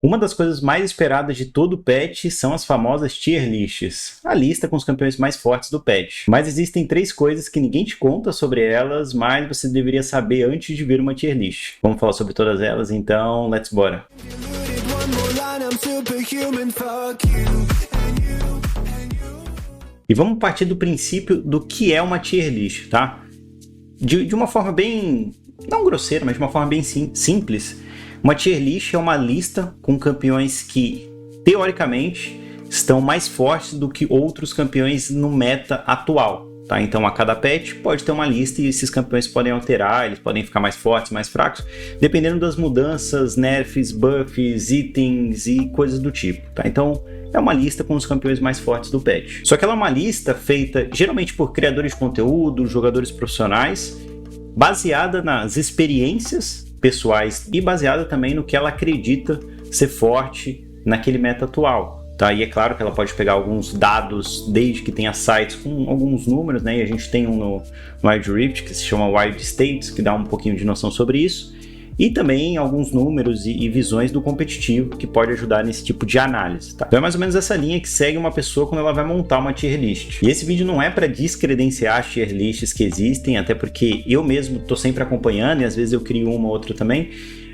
Uma das coisas mais esperadas de todo o patch são as famosas tier lists, a lista com os campeões mais fortes do patch. Mas existem 3 coisas que ninguém te conta sobre elas, mas você deveria saber antes de ver uma tier list. Vamos falar sobre todas elas, então let's bora! E vamos partir do princípio do que é uma tier list, tá? De uma forma bem, não grosseira, mas de uma forma bem simples. Uma tier list é uma lista com campeões que, teoricamente, estão mais fortes do que outros campeões no meta atual. Tá? Então, a cada patch pode ter uma lista e esses campeões podem alterar, eles podem ficar mais fortes, mais fracos, dependendo das mudanças, nerfs, buffs, itens e coisas do tipo. Tá? Então, é uma lista com os campeões mais fortes do patch. Só que ela é uma lista feita geralmente por criadores de conteúdo, jogadores profissionais, baseada nas experiências pessoais e baseada também no que ela acredita ser forte naquele meta atual. Tá? E é claro que ela pode pegar alguns dados desde que tenha sites com alguns números, né? E a gente tem um no Wild Rift que se chama Wild States, que dá um pouquinho de noção sobre isso. E também alguns números e visões do competitivo que pode ajudar nesse tipo de análise. Tá? Então é mais ou menos essa linha que segue uma pessoa quando ela vai montar uma tier list. E esse vídeo não é para descredenciar as tier lists que existem, até porque eu mesmo estou sempre acompanhando e às vezes eu crio uma ou outra também.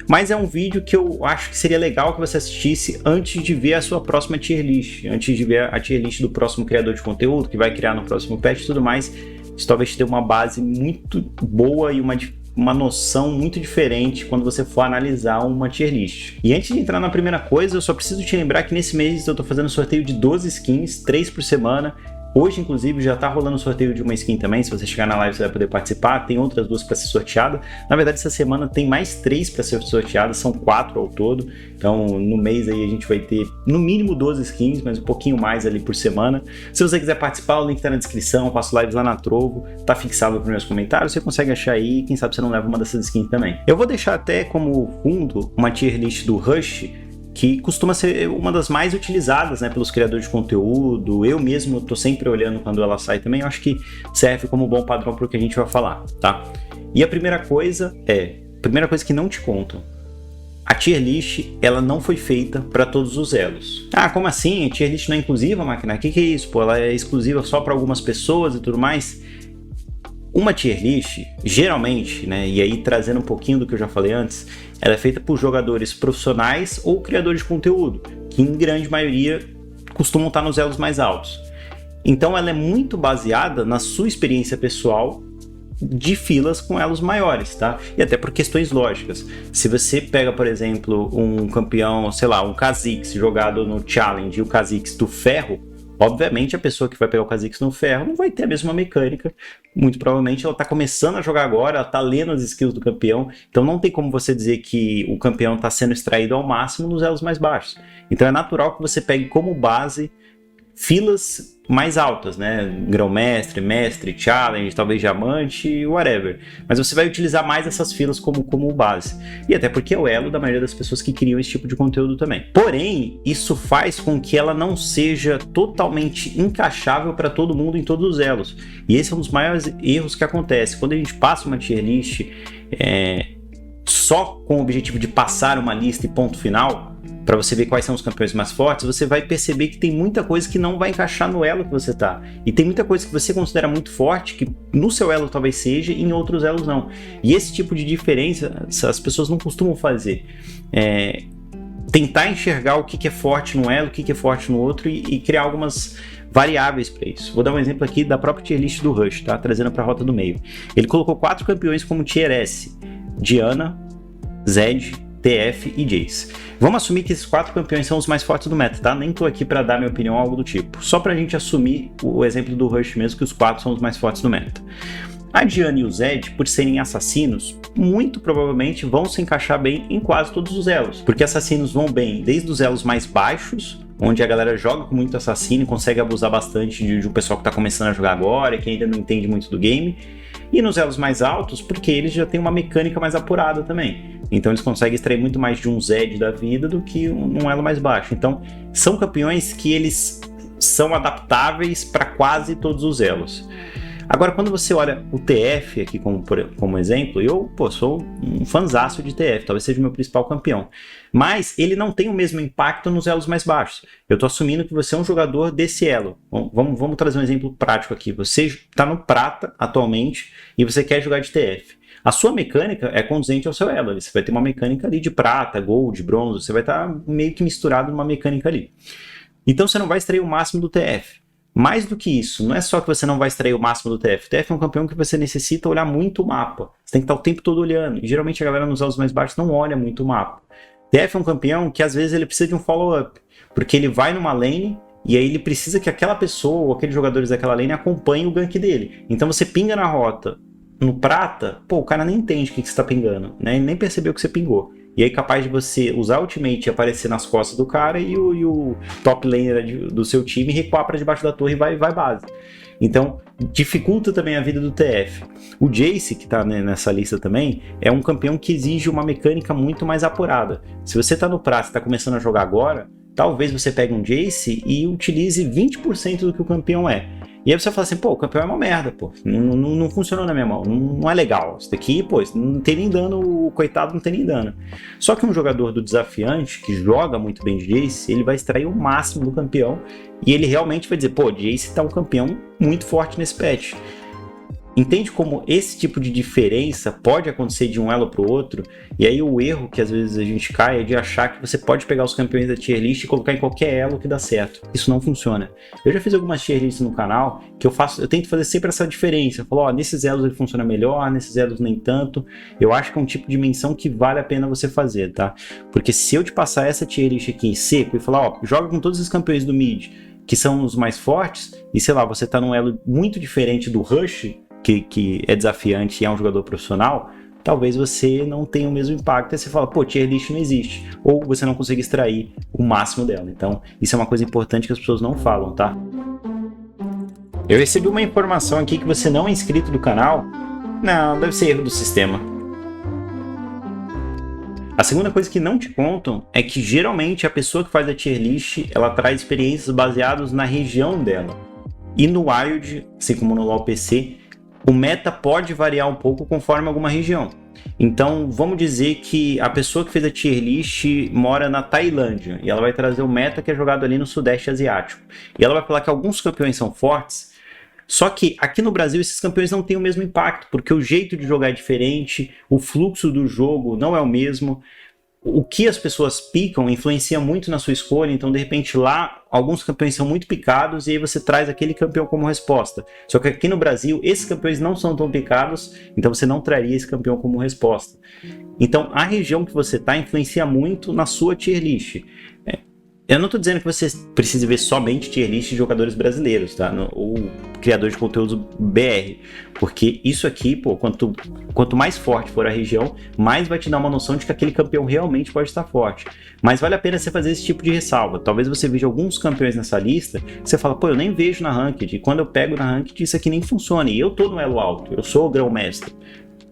Mas é um vídeo que eu acho que seria legal que você assistisse antes de ver a sua próxima tier list, antes de ver a tier list do próximo criador de conteúdo que vai criar no próximo patch e tudo mais. Isso talvez te dê uma base muito boa e uma noção muito diferente quando você for analisar uma tier list. E antes de entrar na primeira coisa, eu só preciso te lembrar que nesse mês eu estou fazendo sorteio de 12 skins, 3 por semana. Hoje, inclusive, já tá rolando o sorteio de uma skin também. Se você chegar na live, você vai poder participar. Tem outras 2 para ser sorteada. Na verdade, essa semana tem mais 3 para ser sorteadas. São 4 ao todo. Então, no mês aí a gente vai ter no mínimo 12 skins, mas um pouquinho mais ali por semana. Se você quiser participar, o link tá na descrição. Eu faço lives lá na Trovo. Tá fixado nos meus comentários. Você consegue achar aí. Quem sabe você não leva uma dessas skins também. Eu vou deixar até como fundo uma tier list do Rush, que costuma ser uma das mais utilizadas, né, pelos criadores de conteúdo. Eu mesmo estou sempre olhando quando ela sai também. Eu acho que serve como bom padrão para o que a gente vai falar, tá? E a primeira coisa que não te contam. A tier list, ela não foi feita para todos os elos. Ah, como assim? A tier list não é inclusiva, máquina? O que é isso? Pô, ela é exclusiva só para algumas pessoas e tudo mais? Uma tier list, geralmente, né, e aí trazendo um pouquinho do que eu já falei antes, ela é feita por jogadores profissionais ou criadores de conteúdo, que em grande maioria costumam estar nos elos mais altos. Então ela é muito baseada na sua experiência pessoal de filas com elos maiores, tá? E até por questões lógicas. Se você pega, por exemplo, um campeão, sei lá, um Kha'Zix jogado no Challenge e o Kha'Zix do ferro, obviamente a pessoa que vai pegar o Kha'Zix no ferro não vai ter a mesma mecânica, muito provavelmente ela está começando a jogar agora, ela está lendo as skills do campeão, então não tem como você dizer que o campeão está sendo extraído ao máximo nos elos mais baixos. Então é natural que você pegue como base filas mais altas, né? Grão-mestre, mestre, challenge, talvez diamante, whatever. Mas você vai utilizar mais essas filas como base. E até porque é o elo da maioria das pessoas que criam esse tipo de conteúdo também. Porém, isso faz com que ela não seja totalmente encaixável para todo mundo em todos os elos. E esse é um dos maiores erros que acontece. Quando a gente passa uma tier list só com o objetivo de passar uma lista e ponto final, para você ver quais são os campeões mais fortes, você vai perceber que tem muita coisa que não vai encaixar no elo que você tá. E tem muita coisa que você considera muito forte, que no seu elo talvez seja, e em outros elos não. E esse tipo de diferença, as pessoas não costumam fazer. Tentar enxergar o que é forte num elo, o que é forte no outro, e criar algumas variáveis para isso. Vou dar um exemplo aqui da própria tier list do Rush, tá? Trazendo para a rota do meio. Ele colocou 4 campeões como tier S: Diana, Zed, TF e Jace. Vamos assumir que esses 4 campeões são os mais fortes do meta, tá? Nem tô aqui para dar minha opinião ou algo do tipo. Só pra gente assumir o exemplo do Rush mesmo, que os 4 são os mais fortes do meta. A Diana e o Zed, por serem assassinos, muito provavelmente vão se encaixar bem em quase todos os elos. Porque assassinos vão bem desde os elos mais baixos, onde a galera joga com muito assassino e consegue abusar bastante de um pessoal que tá começando a jogar agora, que ainda não entende muito do game. E nos elos mais altos, porque eles já têm uma mecânica mais apurada também. Então eles conseguem extrair muito mais de um Zed da vida do que um elo mais baixo. Então são campeões que eles são adaptáveis para quase todos os elos. Agora, quando você olha o TF aqui como exemplo, eu sou um fanzaço de TF, talvez seja o meu principal campeão. Mas ele não tem o mesmo impacto nos elos mais baixos. Eu estou assumindo que você é um jogador desse elo. Vamos trazer um exemplo prático aqui. Você está no prata atualmente e você quer jogar de TF. A sua mecânica é condizente ao seu elo. Você vai ter uma mecânica ali de prata, gold, bronze. Você vai estar meio que misturado numa mecânica ali. Então você não vai extrair o máximo do TF. Mais do que isso, não é só que você não vai extrair o máximo do TF. O TF é um campeão que você necessita olhar muito o mapa. Você tem que estar o tempo todo olhando. E geralmente a galera nos elos mais baixos não olha muito o mapa. TF é um campeão que às vezes ele precisa de um follow-up. Porque ele vai numa lane e aí ele precisa que aquela pessoa ou aqueles jogadores daquela lane acompanhem o gank dele. Então você pinga na rota no prata, o cara nem entende o que você está pingando, né? Ele nem percebeu que você pingou. E aí capaz de você usar o ultimate e aparecer nas costas do cara e o top laner do seu time recuar para debaixo da torre e vai base. Então, dificulta também a vida do TF. O Jayce, que está nessa lista também, é um campeão que exige uma mecânica muito mais apurada. Se você está no prata e está começando a jogar agora, talvez você pegue um Jayce e utilize 20% do que o campeão é. E aí você fala assim, o campeão é uma merda, não funcionou na minha mão, não é legal. Isso daqui, não tem nem dano, o coitado não tem nem dano. Só que um jogador do desafiante, que joga muito bem de Jayce, ele vai extrair o máximo do campeão e ele realmente vai dizer, Jayce tá um campeão muito forte nesse patch. Entende como esse tipo de diferença pode acontecer de um elo para o outro? E aí o erro que às vezes a gente cai é de achar que você pode pegar os campeões da tier list e colocar em qualquer elo que dá certo. Isso não funciona. Eu já fiz algumas tier lists no canal que eu tento fazer sempre essa diferença. Eu falo, nesses elos ele funciona melhor, nesses elos nem tanto. Eu acho que é um tipo de menção que vale a pena você fazer, tá? Porque se eu te passar essa tier list aqui seco e falar, joga com todos os campeões do mid, que são os mais fortes, e sei lá, você tá num elo muito diferente do Rush, que é desafiante e é um jogador profissional, talvez você não tenha o mesmo impacto. Aí você fala, tier list não existe. Ou você não consegue extrair o máximo dela. Então, isso é uma coisa importante que as pessoas não falam, tá? Eu recebi uma informação aqui que você não é inscrito do canal. Não, deve ser erro do sistema. A segunda coisa que não te contam é que geralmente a pessoa que faz a tier list, ela traz experiências baseadas na região dela. E no Wild, assim como no LoL PC, o meta pode variar um pouco conforme alguma região. Então, vamos dizer que a pessoa que fez a tier list mora na Tailândia e ela vai trazer o meta que é jogado ali no Sudeste Asiático. E ela vai falar que alguns campeões são fortes, só que aqui no Brasil esses campeões não têm o mesmo impacto, porque o jeito de jogar é diferente, o fluxo do jogo não é o mesmo. O que as pessoas picam influencia muito na sua escolha, então de repente lá alguns campeões são muito picados e aí você traz aquele campeão como resposta. Só que aqui no Brasil esses campeões não são tão picados, então você não traria esse campeão como resposta. Então a região que você está influencia muito na sua tier list. Eu não estou dizendo que você precise ver somente tier list de jogadores brasileiros, tá? Ou criadores de conteúdo BR. Porque isso aqui, quanto mais forte for a região, mais vai te dar uma noção de que aquele campeão realmente pode estar forte. Mas vale a pena você fazer esse tipo de ressalva. Talvez você veja alguns campeões nessa lista que você fala, eu nem vejo na Ranked. E quando eu pego na Ranked, isso aqui nem funciona. E eu tô no elo alto, eu sou o grão-mestre.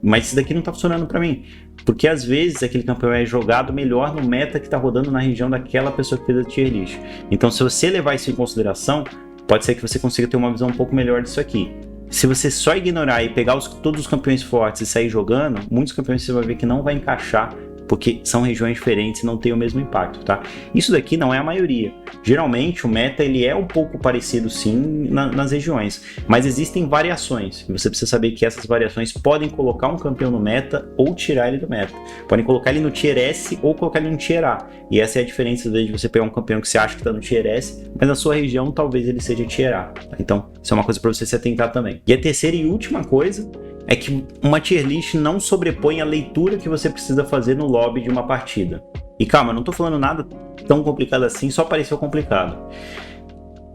Mas isso daqui não tá funcionando para mim. Porque às vezes aquele campeão é jogado melhor no meta que tá rodando na região daquela pessoa que fez a tier list. Então se você levar isso em consideração, pode ser que você consiga ter uma visão um pouco melhor disso aqui. Se você só ignorar e pegar todos os campeões fortes e sair jogando, muitos campeões você vai ver que não vai encaixar, porque são regiões diferentes e não tem o mesmo impacto, tá? Isso daqui não é a maioria. Geralmente o meta ele é um pouco parecido sim nas regiões, mas existem variações e você precisa saber que essas variações podem colocar um campeão no meta ou tirar ele do meta. Podem colocar ele no tier S ou colocar ele no tier A. E essa é a diferença às vezes, de você pegar um campeão que você acha que está no tier S, mas na sua região talvez ele seja tier A. Tá? Então isso é uma coisa para você se atentar também. E a terceira e última coisa é que uma tier list não sobrepõe a leitura que você precisa fazer no lobby de uma partida. E calma, eu não estou falando nada tão complicado assim, só pareceu complicado.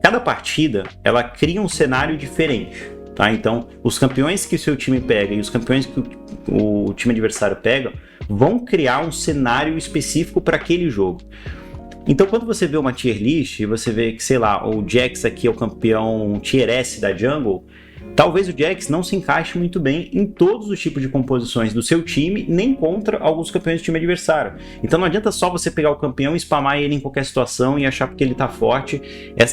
Cada partida, ela cria um cenário diferente, tá? Então, os campeões que o seu time pega e os campeões que o time adversário pega vão criar um cenário específico para aquele jogo. Então, quando você vê uma tier list, você vê que, sei lá, o Jax aqui é o campeão tier S da jungle, talvez o Jax não se encaixe muito bem em todos os tipos de composições do seu time, nem contra alguns campeões do time adversário. Então não adianta só você pegar o campeão e spamar ele em qualquer situação e achar porque ele tá forte,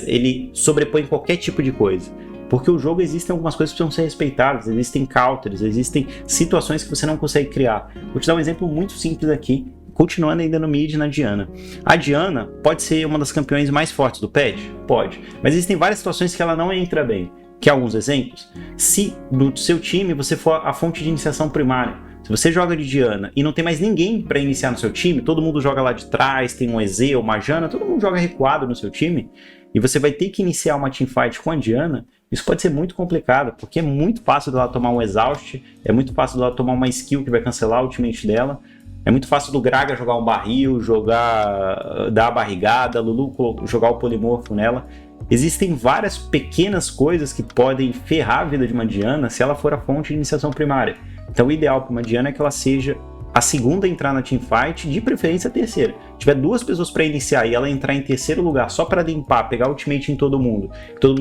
ele sobrepõe qualquer tipo de coisa. Porque o jogo existem algumas coisas que precisam ser respeitadas, existem counters, existem situações que você não consegue criar. Vou te dar um exemplo muito simples aqui, continuando ainda no mid na Diana. A Diana pode ser uma das campeões mais fortes do patch? Pode. Mas existem várias situações que ela não entra bem. Quer alguns exemplos? Se do seu time você for a fonte de iniciação primária, se você joga de Diana e não tem mais ninguém para iniciar no seu time, todo mundo joga lá de trás, tem um EZ ou uma Janna, todo mundo joga recuado no seu time, e você vai ter que iniciar uma teamfight com a Diana, isso pode ser muito complicado, porque é muito fácil dela tomar um exaust, é muito fácil dela tomar uma skill que vai cancelar o ultimate dela, é muito fácil do Graga jogar um barril, dar a barrigada, Lulu jogar o polimorfo nela. Existem várias pequenas coisas que podem ferrar a vida de uma Diana se ela for a fonte de iniciação primária. Então o ideal para uma Diana é que ela seja a segunda a entrar na teamfight, de preferência a terceira. Se tiver duas pessoas para iniciar e ela entrar em terceiro lugar só para limpar, pegar ultimate em todo mundo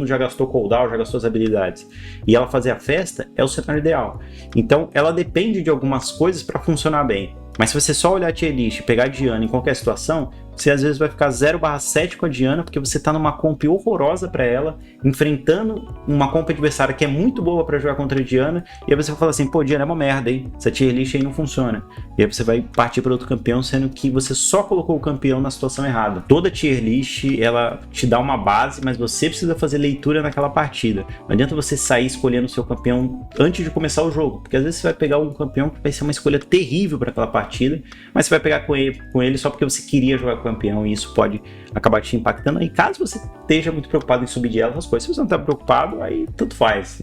já gastou cooldown, já gastou as habilidades, e ela fazer a festa, é o cenário ideal. Então ela depende de algumas coisas para funcionar bem. Mas se você só olhar a tier list e pegar a Diana em qualquer situação, você às vezes vai ficar 0/7 com a Diana, porque você tá numa comp horrorosa pra ela, enfrentando uma comp adversária que é muito boa pra jogar contra a Diana, e aí você vai falar assim, pô, Diana é uma merda, hein? Essa tier list aí não funciona. E aí você vai partir para outro campeão, sendo que você só colocou o campeão na situação errada. Toda tier list, ela te dá uma base, mas você precisa fazer leitura naquela partida. Não adianta você sair escolhendo o seu campeão antes de começar o jogo, porque às vezes você vai pegar um campeão que vai ser uma escolha terrível para aquela partida, mas você vai pegar com ele só porque você queria jogar com o campeão, e isso pode acabar te impactando. E caso você esteja muito preocupado em subir de ela, essas coisas, se você não está preocupado, aí tudo faz.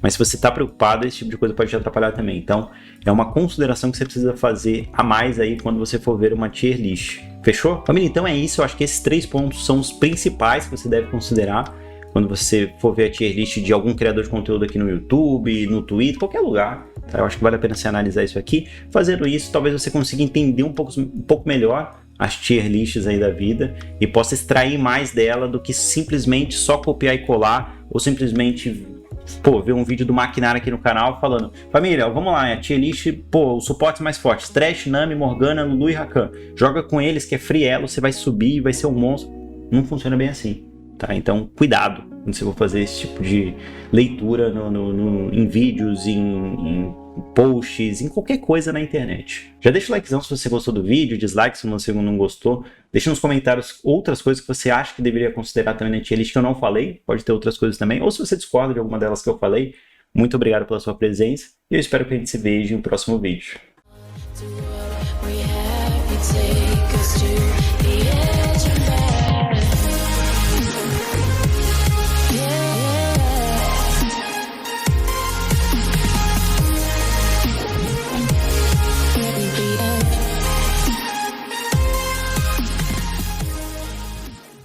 Mas se você está preocupado, esse tipo de coisa pode te atrapalhar também. Então é uma consideração que você precisa fazer a mais aí quando você for ver uma tier list. Fechou? Família, então é isso. Eu acho que esses 3 pontos são os principais que você deve considerar quando você for ver a tier list de algum criador de conteúdo aqui no YouTube, no Twitter, qualquer lugar. Tá? Eu acho que vale a pena você analisar isso aqui. Fazendo isso, talvez você consiga entender um pouco melhor as tier lists aí da vida e possa extrair mais dela do que simplesmente só copiar e colar, ou simplesmente, pô, ver um vídeo do Maquinário aqui no canal falando, família, vamos lá, a tier list, pô, os suportes mais fortes, Thresh, Nami, Morgana, Lulu e Rakan. Joga com eles que é free elo, você vai subir, vai ser um monstro. Não funciona bem assim. Tá? Então, cuidado quando você for fazer esse tipo de leitura em vídeos, em posts, em qualquer coisa na internet. Já deixa o likezão se você gostou do vídeo, dislike se você não gostou. Deixa nos comentários outras coisas que você acha que deveria considerar também na tier list que eu não falei. Pode ter outras coisas também. Ou se você discorda de alguma delas que eu falei, muito obrigado pela sua presença. E eu espero que a gente se veja em um próximo vídeo.